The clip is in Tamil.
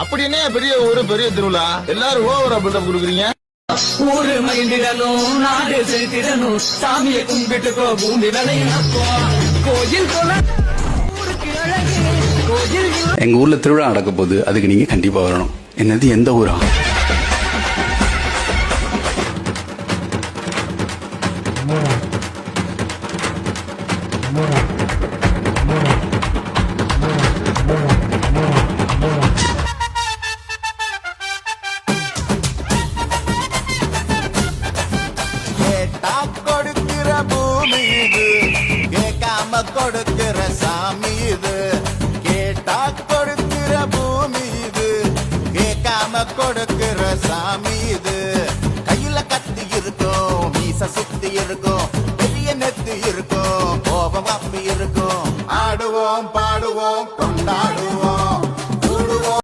அப்படி என்ன பெரிய ஒரு பெரிய திருவிழா எல்லாரும் ஓவரா பில்டப் கொடுக்குறீங்க. ஊரு மகிழ்ந்திடணும், நாடு செலுத்திடணும், சாமியை கும்பிட்டுக்கோ, பூமி விளையாப்போ, கோயில் போல ஊருக்கு அழகு, கோயில். எங்க ஊர்ல திருவிழா நடக்க போகுது, அதுக்கு நீங்க கண்டிப்பா வரணும். என்னது, எந்த ஊரா? கொடுக்கிற பூமி இது, கேட்காம கொடுக்கிற சாமி இது. கேட்டா கொடுக்கிற பூமி இது, கேட்காம கொடுக்கிற சாமி இது. கையில கத்தி இருக்கும், மீச சுத்தி இருக்கும், பெரிய நெத்தி இருக்கும், கோபம் அப்பி இருக்கும். ஆடுவோம்